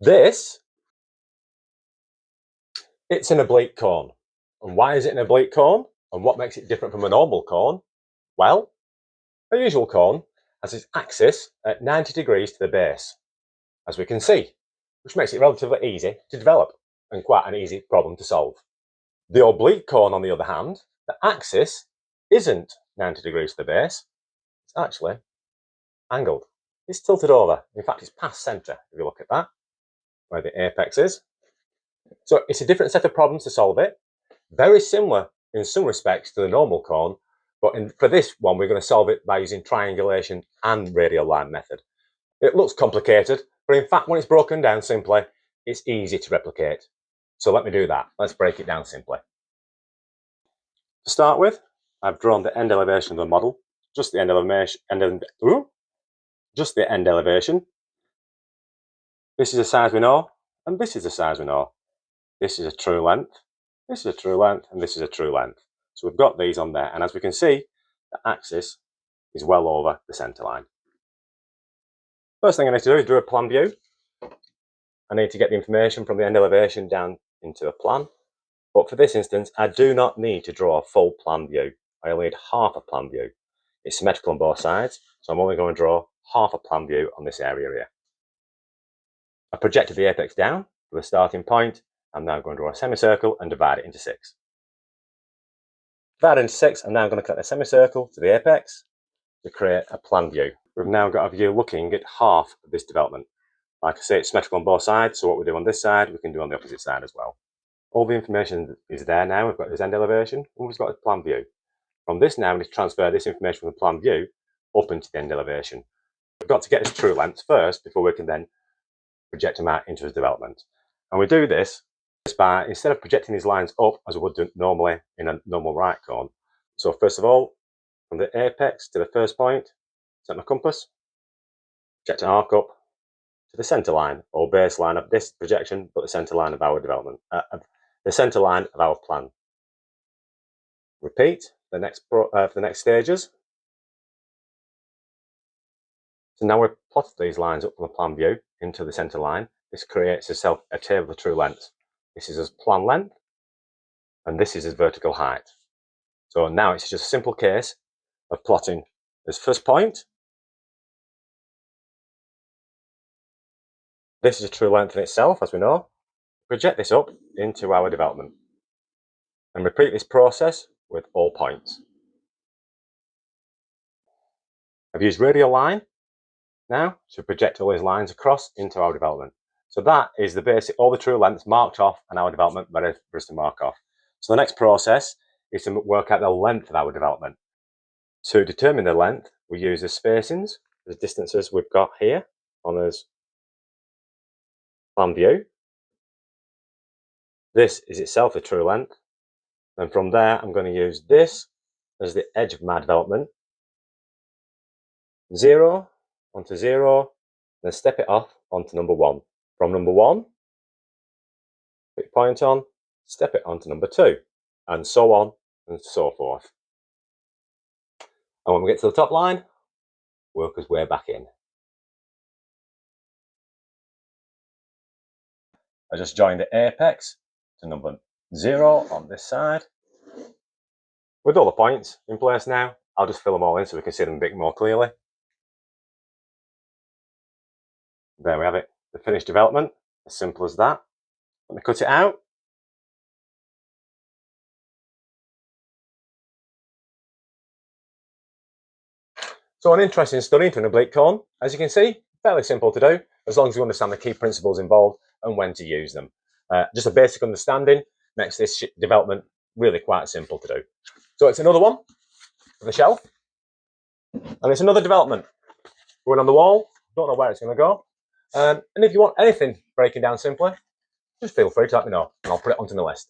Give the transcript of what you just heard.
This, it's an oblique cone. And why is it an oblique cone? And what makes it different from a normal cone? Well, a usual cone has its axis at 90 degrees to the base, as we can see, which makes it relatively easy to develop and quite an easy problem to solve. The oblique cone, on the other hand, the axis isn't 90 degrees to the base, it's actually angled. It's tilted over. In fact, it's past centre, if you look at that, where the apex is. So it's a different set of problems to solve it. Very similar in some respects to the normal cone, but for this one, we're going to solve it by using triangulation and radial line method. It looks complicated, but in fact, when it's broken down simply, it's easy to replicate. So let me do that. Let's break it down simply. To start with, I've drawn the end elevation of the model, just the end elevation. This is a size we know, and this is a size we know. This is a true length, this is a true length, and this is a true length. So we've got these on there, and as we can see, the axis is well over the centre line. First thing I need to do is do a plan view. I need to get the information from the end elevation down into a plan. But for this instance, I do not need to draw a full plan view. I only need half a plan view. It's symmetrical on both sides, so I'm only going to draw half a plan view on this area here. I projected the apex down to the starting point. I'm now going to draw a semicircle and divide it into 6. Divide it into 6, I'm now going to connect the semicircle to the apex to create a plan view. We've now got a view looking at half of this development. Like I say, it's symmetrical on both sides, so what we do on this side, we can do on the opposite side as well. All the information is there now. We've got this end elevation, and we've got a plan view. From this now, we need to transfer this information from the plan view up into the end elevation. We've got to get this true length first before we can then project them out into his development. And we do this by, instead of projecting these lines up as we would do normally in a normal right cone. So first of all, from the apex to the first point, set my compass, project an arc up to the centre line or baseline of this projection, but the centre line of our development, the centre line of our plan. Repeat for the next stages. So now we've plotted these lines up from the plan view into the centre line. This creates a table of true lengths. This is his plan length, and this is his vertical height. So now it's just a simple case of plotting this first point. This is a true length in itself, as we know. Project this up into our development and repeat this process with all points. I've used radial line now to project all these lines across into our development. So that is the basic, all the true lengths marked off and our development ready for us to mark off. So the next process is to work out the length of our development. To determine the length, we use the spacings, the distances we've got here on this plan view. This is itself a true length. And from there, I'm going to use this as the edge of my development. 0 onto 0, then step it off onto number 1. From number 1, put your point on, step it onto number 2, and so on and so forth. And when we get to the top line, work his way back in. I just joined the apex to number 0 on this side. With all the points in place now, I'll just fill them all in so we can see them a bit more clearly. There we have it, the finished development, as simple as that. Let me cut it out. So an interesting study into an oblique cone, as you can see, fairly simple to do, as long as you understand the key principles involved and when to use them. Just a basic understanding makes this development really quite simple to do. So it's another one for the shelf, and it's another development going on the wall. Don't know where it's going to go. And if you want anything breaking down simply, just feel free to let me know, and I'll put it onto the list.